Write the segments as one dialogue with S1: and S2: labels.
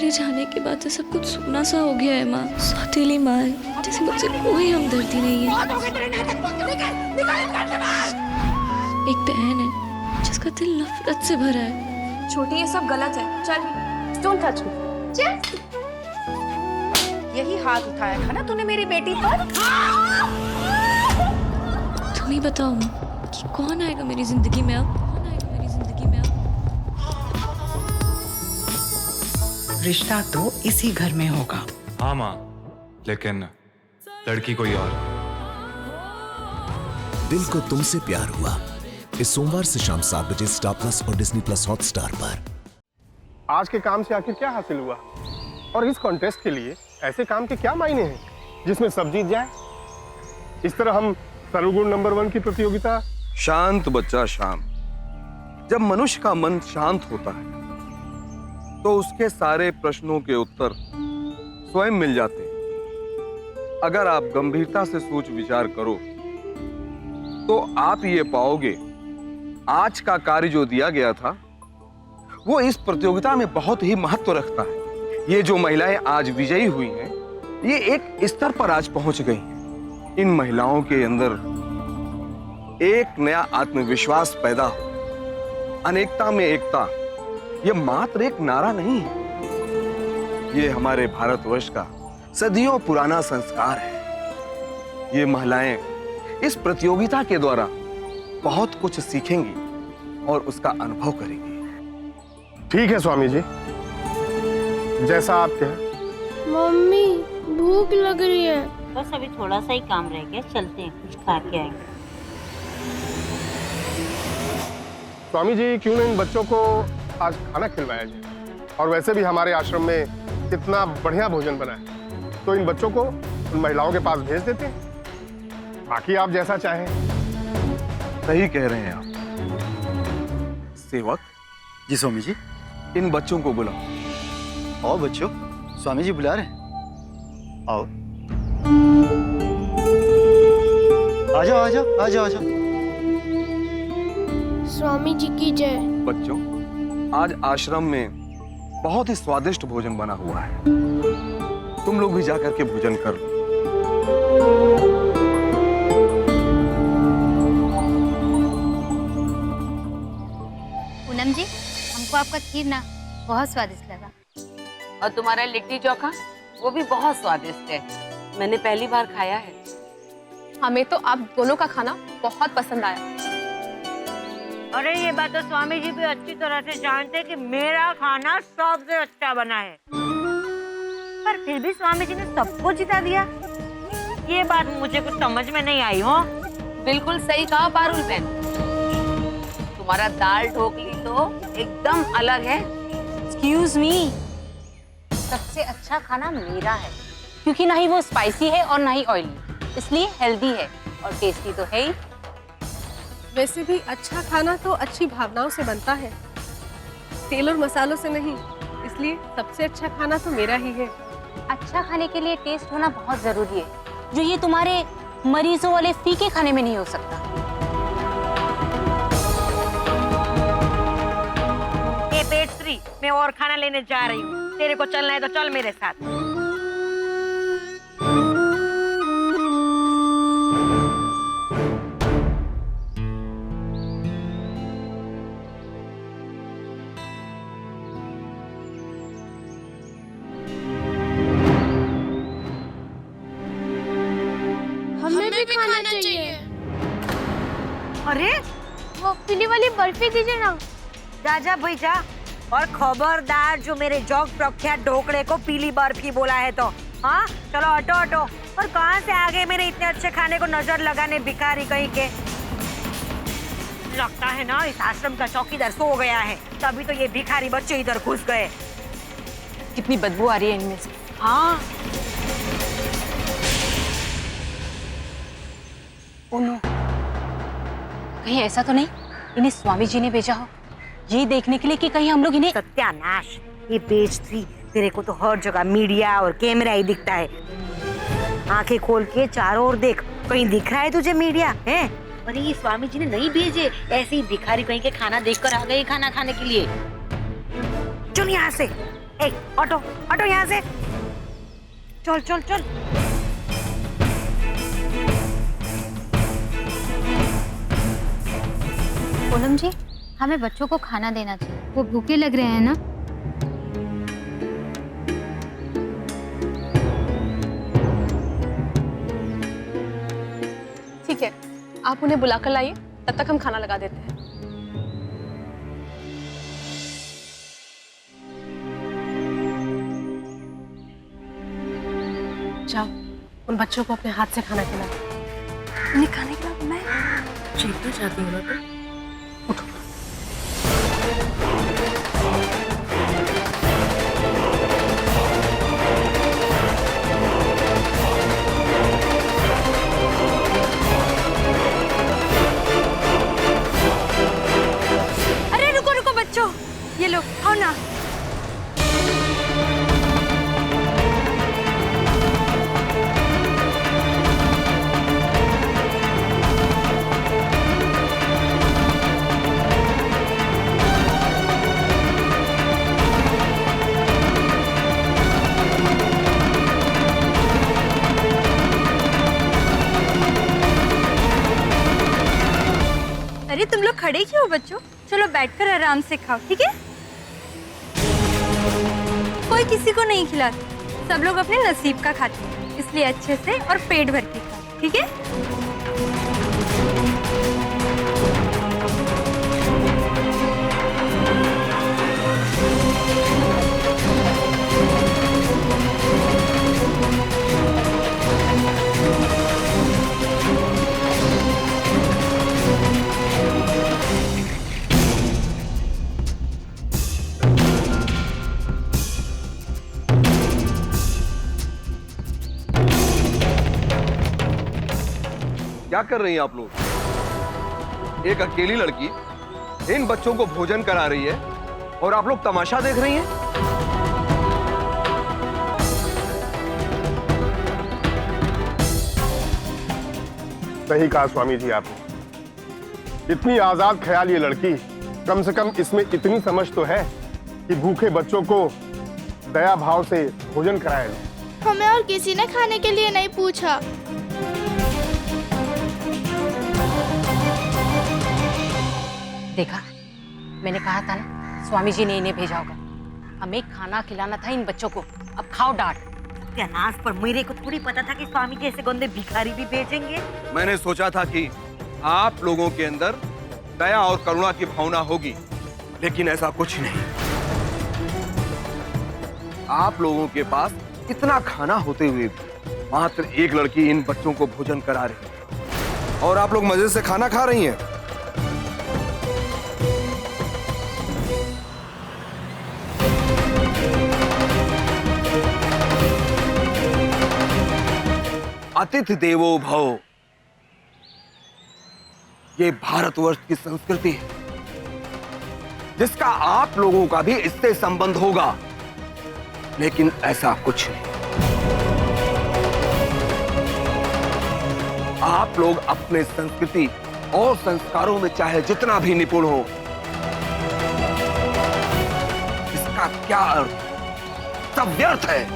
S1: मेरे जाने के बाद से सब कुछ सूना सा हो गया है माँ। सौतेली माँ है, जैसे मुझसे कोई हमदर्दी नहीं है। एक बहन है जिसका दिल नफरत से भरा है।
S2: छोटी, ये सब गलत है। चल, डोंट टच मी। चल। यही हाथ उठाया था ना तूने मेरी बेटी पर?
S1: तुम ही बताओ माँ कि कौन आएगा मेरी जिंदगी में अब?
S3: रिश्ता तो इसी घर में होगा।
S4: हाँ माँ, लेकिन लड़की कोई और।
S5: दिल को तुमसे प्यार हुआ इस सोमवार से शाम 7 बजे स्टार प्लस और डिज्नी प्लस हॉटस्टार पर।
S6: आज के काम से आखिर क्या हासिल हुआ? और इस कॉन्टेस्ट के लिए ऐसे काम के क्या मायने हैं जिसमें सब जीत जाए? इस तरह हम सर्वगुण नंबर 1 की प्रतियोगिता।
S7: शांत बच्चा शांत। जब मनुष्य का मन शांत होता है तो उसके सारे प्रश्नों के उत्तर स्वयं मिल जाते हैं। अगर आप गंभीरता से सोच विचार करो तो आप ये पाओगे आज का कार्य जो दिया गया था वो इस प्रतियोगिता में बहुत ही महत्व रखता है। ये जो महिलाएं आज विजयी हुई हैं, ये एक स्तर पर आज पहुंच गई हैं। इन महिलाओं के अंदर एक नया आत्मविश्वास पैदा हो। अनेकता में एकता, यह मात्र एक नारा नहीं है, ये हमारे भारतवर्ष का सदियों पुराना संस्कार है। ये महिलाएं इस प्रतियोगिता के द्वारा बहुत कुछ सीखेंगी और उसका अनुभव करेंगी।
S6: ठीक है स्वामी जी, जैसा आप कहें।
S8: मम्मी, भूख लग रही है।
S9: बस अभी थोड़ा सा ही काम रह गया, चलते हैं कुछ खा के आएंगे।
S6: स्वामी जी, क्यों न इन बच्चों को आज खाना खिलवाया जाए? और वैसे भी हमारे आश्रम में कितना बढ़िया भोजन बना है, तो इन बच्चों को उन महिलाओं के पास भेज देते हैं। बाकी आप जैसा चाहें।
S7: सही कह रहे हैं आप। सेवक
S10: जी स्वामी जी।
S7: इन बच्चों को बुलाओ।
S10: आओ बच्चों, स्वामी जी बुला रहे हैं। आओ, आ जाओ आ जाओ आ जाओ आ जाओ।
S8: स्वामी जी की जय।
S7: बच्चों, आज आश्रम में बहुत ही स्वादिष्ट भोजन बना हुआ है, तुम लोग भी जाकर के भोजन कर लो।
S11: पूनम जी, हमको आपका खीर ना बहुत स्वादिष्ट लगा।
S9: और तुम्हारा लिट्टी चोखा वो भी बहुत स्वादिष्ट है, मैंने पहली बार खाया है।
S2: हमें तो आप दोनों का खाना बहुत पसंद आया।
S9: अरे ये बात तो स्वामी जी भी अच्छी तरह से जानते हैं कि मेरा खाना सबसे अच्छा बना है, पर फिर भी स्वामी जी ने सबको जिता दिया। ये बात मुझे कुछ समझ में नहीं आई हो। बिल्कुल सही कहा पारुल बहन, तुम्हारा दाल ढोकली तो एकदम अलग है।
S11: एक्सक्यूज मी, सबसे अच्छा खाना मेरा है, क्योंकि ना ही वो स्पाइसी है और ना ही ऑयली, इसलिए हेल्दी है और टेस्टी तो है ही।
S2: वैसे भी अच्छा खाना तो अच्छी भावनाओं से बनता है, तेल और मसालों से नहीं, इसलिए सबसे अच्छा खाना तो मेरा ही है।
S11: अच्छा खाने के लिए टेस्ट होना बहुत जरूरी है, जो ये तुम्हारे मरीजों वाले फीके खाने में नहीं हो सकता।
S9: ये पेट फ्री, मैं और खाना लेने जा रही हूँ। तेरे को चलना है तो चल मेरे साथ।
S8: हमें भी खाना चाहिए।
S9: अरे
S8: वो पीली वाली बर्फी दीजिए ना।
S9: जा जा भाई जा, और खबरदार जो मेरे जॉग प्रख्यात ढोकले को पीली बर्फी बोला है तो। हाँ चलो हटो हटो। और कहाँ से आ गए मेरे इतने अच्छे खाने को नजर लगाने भिखारी कहीं के। लगता है ना इस आश्रम का चौकीदार सो गया है, तभी तो ये भिखारी बच्चे इधर घुस गए।
S11: कितनी बदबू आ रही है इनमें से।
S9: हाँ
S11: ओनो, कहीं ऐसा तो नहीं इन्हें स्वामी जी ने भेजा हो ये देखने के लिए कि कहीं हम लोग इन्हें।
S9: सत्यानाश, ये पेज 3 तेरे को तो हर जगह मीडिया और कैमरा ही दिखता है। आंखें खोल के चारों ओर देख, कहीं दिख रहा है तुझे मीडिया है? अरे ये स्वामी जी ने नहीं भेजे, ऐसे ही भिखारी कहीं के खाना देखकर आ गए खाना खाने के लिए। चल यहाँ से, ए, ऑटो ऑटो यहाँ से चल चल चल।
S8: पूनम जी, हमें बच्चों को खाना देना चाहिए, वो भूखे लग रहे हैं ना।
S2: ठीक है, आप उन्हें बुला कर लाइए, तब तक हम खाना लगा देते हैं। जाओ, उन बच्चों को अपने हाथ से खाना खिलाओ।
S1: उन्हें खाने के बाद मैं जीतना चाहती हूँ ना, तो
S2: उठो।
S1: अरे रुको रुको बच्चों, ये लो खाओ ना। अरे तुम लोग खड़े क्यों हो बच्चों? चलो बैठकर आराम से खाओ, ठीक है? कोई किसी को नहीं खिलाता, सब लोग अपने नसीब का खाते हैं, इसलिए अच्छे से और पेट भर के खाओ, ठीक है?
S7: क्या कर रही हैं आप लोग? एक अकेली लड़की इन बच्चों को भोजन करा रही है और आप लोग तमाशा देख रही हैं।
S6: सही कहा स्वामी जी आपने। इतनी आजाद ख्याल ये लड़की, कम से कम इसमें इतनी समझ तो है कि भूखे बच्चों को दया भाव से भोजन कराया जाए।
S8: हमें और किसी ने खाने के लिए नहीं पूछा।
S11: देखा, मैंने कहा था ना, स्वामी जी ने इन्हें भेजा होगा। हमें खाना खिलाना था इन बच्चों को, अब खाओ डांट।
S9: अनाज पर मेरे को थोड़ी पता था कि स्वामी जी ऐसे गंदे भिखारी भी भेजेंगे।
S7: मैंने सोचा था कि आप लोगों के अंदर दया और करुणा की भावना होगी, लेकिन ऐसा कुछ नहीं। आप लोगों के पास इतना खाना होते हुए भी मात्र एक लड़की इन बच्चों को भोजन करा रही है और आप लोग मजे से खाना खा रही हैं। अतिथि देवो भव, ये भारतवर्ष की संस्कृति है जिसका आप लोगों का भी इससे संबंध होगा, लेकिन ऐसा कुछ नहीं। आप लोग अपने संस्कृति और संस्कारों में चाहे जितना भी निपुण हो, इसका क्या अर्थ? सब व्यर्थ है।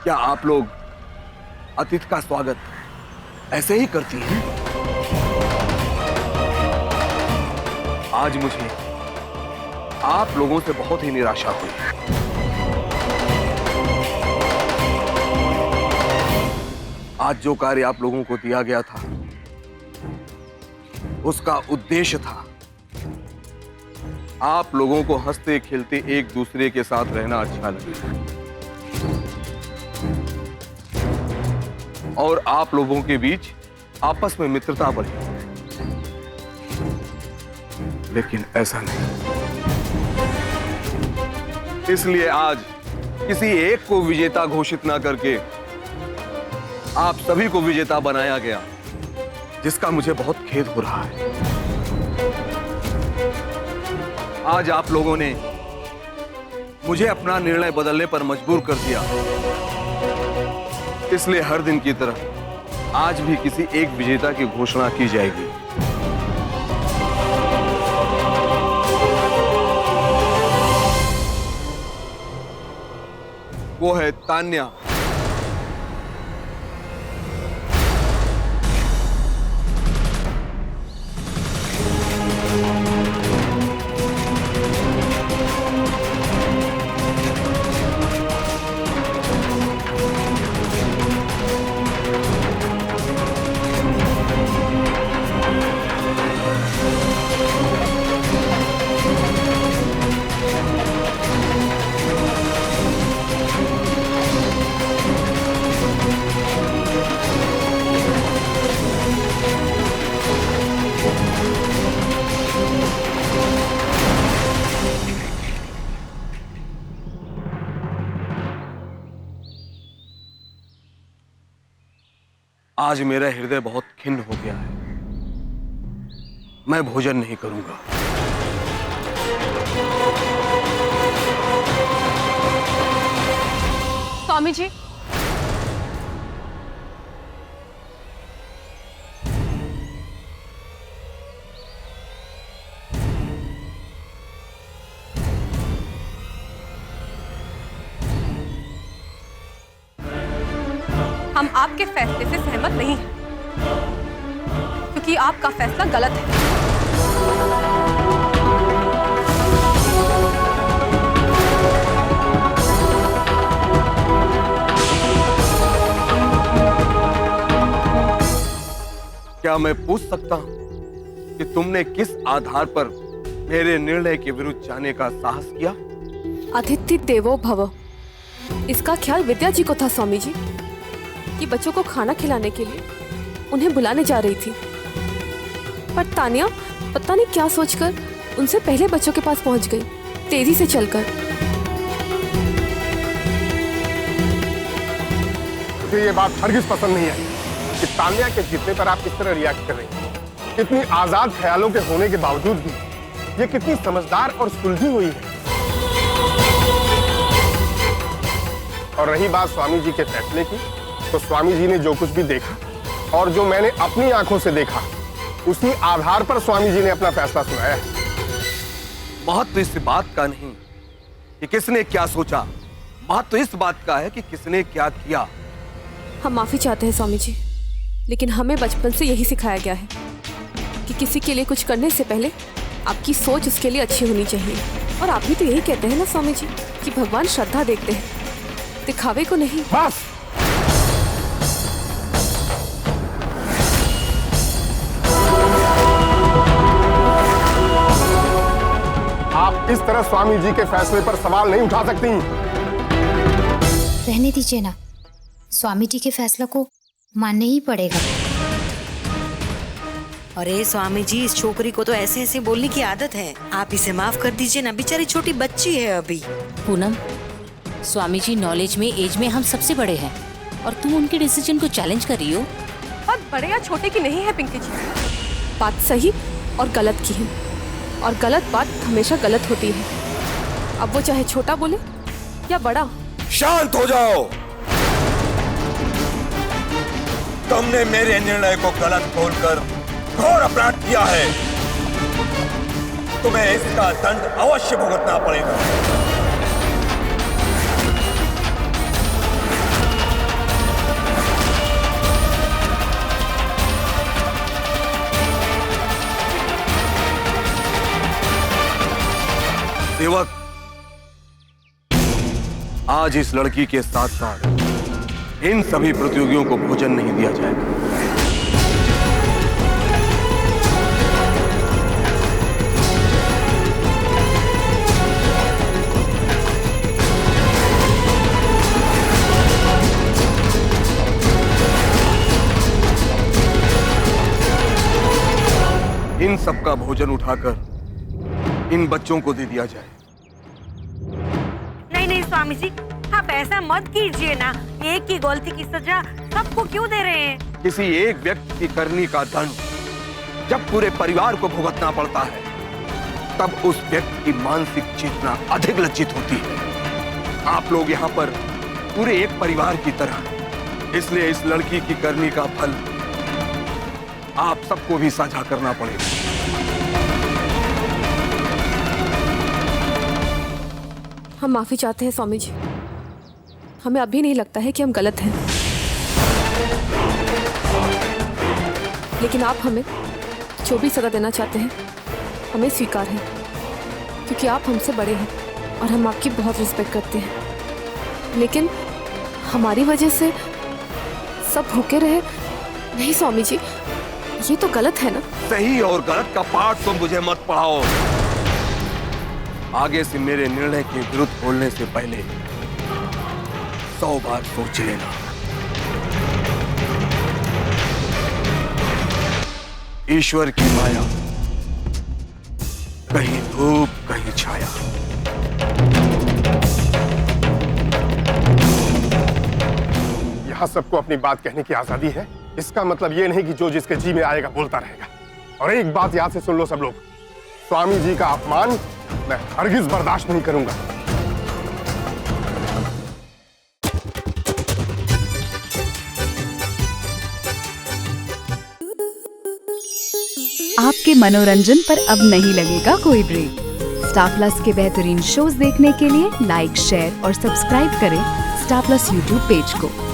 S7: क्या आप लोग अतिथि का स्वागत ऐसे ही करती हैं? आज मुझे आप लोगों से बहुत ही निराशा हुई। आज जो कार्य आप लोगों को दिया गया था, उसका उद्देश्य था आप लोगों को हंसते खेलते एक दूसरे के साथ रहना अच्छा लगे और आप लोगों के बीच आपस में मित्रता बढ़े, लेकिन ऐसा नहीं। इसलिए आज किसी एक को विजेता घोषित ना करके आप सभी को विजेता बनाया गया, जिसका मुझे बहुत खेद हो रहा है। आज आप लोगों ने मुझे अपना निर्णय बदलने पर मजबूर कर दिया, इसलिए हर दिन की तरह आज भी किसी एक विजेता की घोषणा की जाएगी। वो है तान्या। आज मेरा हृदय बहुत खिन्न हो गया है। मैं भोजन नहीं करूंगा।
S2: स्वामी जी,
S1: हम आपके फैसले से सहमत नहीं हैं, क्योंकि आपका फैसला गलत है।
S7: क्या मैं पूछ सकता हूं कि तुमने किस आधार पर मेरे निर्णय के विरुद्ध जाने का साहस किया?
S2: अतिथि देवो भव, इसका ख्याल विद्या जी को था स्वामी जी, कि बच्चों को खाना खिलाने के लिए उन्हें बुलाने जा रही थी। पर तान्या पता नहीं क्या सोचकर उनसे पहले बच्चों के पास पहुंच गई, तेजी से चलकर।
S6: मुझे ये बात हरगिज पसंद नहीं आई कि तान्या के जीतने पर आप किस तरह रिएक्ट कर रही हैं। इतनी आजाद ख्यालों के होने के बावजूद भी ये कितनी समझदार और सुलझी हुई है। और रही बात स्वामी जी के फैसले की, तो स्वामी जी ने जो कुछ भी देखा और जो मैंने अपनी आंखों से देखा, उसी आधार पर स्वामी जी ने अपना फैसला सुनाया है।
S7: महत्व इस बात का नहीं कि किसने क्या सोचा, महत्व इस बात का है कि किसने क्या किया।
S2: हम माफी चाहते हैं स्वामी जी, लेकिन हमें बचपन से यही सिखाया गया है कि किसी के लिए कुछ करने से पहले आपकी सोच उसके लिए अच्छी होनी चाहिए। और आप भी तो यही कहते हैं ना स्वामी जी, कि भगवान श्रद्धा देखते हैं, दिखावे को नहीं।
S6: बस आप इस तरह स्वामी जी के फैसले पर सवाल नहीं उठा सकती।
S8: रहने दीजिए ना, स्वामी जी के फैसला को मानने ही पड़ेगा।
S12: अरे स्वामी जी, इस छोकरी को तो ऐसे ऐसे बोलने की आदत है, आप इसे माफ कर दीजिए ना, बेचारी छोटी बच्ची है अभी।
S11: पूनम, स्वामी जी नॉलेज में, एज में हम सबसे बड़े हैं, और तुम उनके डिसीजन को चैलेंज कर रही हो।
S2: बात बड़े या छोटे की नहीं है पिंकी जी, बात सही और गलत की है, और गलत बात हमेशा गलत होती है। अब वो चाहे छोटा बोले या बड़ा।
S7: शांत हो जाओ। तुमने मेरे निर्णय को गलत बोलकर घोर अपराध किया है। तुम्हें इसका दंड अवश्य भुगतना पड़ेगा। सेवक, आज इस लड़की के साथ साथ इन सभी प्रतियोगियों को भोजन नहीं दिया जाएगा। इन सबका भोजन उठाकर इन बच्चों को दे दिया जाए।
S9: नहीं नहीं स्वामी जी, आप ऐसा मत कीजिए ना। एक की गलती की सजा सबको क्यों दे रहे हैं?
S7: किसी एक व्यक्ति की करनी का दंड जब पूरे परिवार को भुगतना पड़ता है, तब उस व्यक्ति की मानसिक चेतना अधिक लज्जित होती है। आप लोग यहाँ पर पूरे एक परिवार की तरह इसलिए इस लड़की की करनी का फल आप सबको भी साझा करना पड़ेगा।
S2: हम माफी चाहते हैं स्वामी जी। हमें अभी नहीं लगता है कि हम गलत हैं, लेकिन आप हमें जो भी सजा देना चाहते हैं हमें स्वीकार है, क्योंकि आप हमसे बड़े हैं और हम आपकी बहुत रिस्पेक्ट करते हैं। लेकिन हमारी वजह से सब भूखे रहे नहीं स्वामी जी, ये तो गलत है ना।
S7: सही और गलत का पाठ तुम मुझे मत पढ़ाओ। आगे से मेरे निर्णय के विरुद्ध बोलने से पहले 100 बार सोच लेना। ईश्वर की माया, कहीं धूप कहीं छाया।
S6: यहाँ सबको अपनी बात कहने की आजादी है। इसका मतलब ये नहीं कि जो जिसके जी में आएगा बोलता रहेगा। और एक बात याद से सुन लो सब लोग, स्वामी जी का अपमान मैं हरगिज बर्दाश्त नहीं करूंगा।
S13: आपके मनोरंजन पर अब नहीं लगेगा कोई ब्रेक। स्टार प्लस के बेहतरीन शोज देखने के लिए लाइक, शेयर और सब्सक्राइब करें स्टार प्लस यूट्यूब पेज को।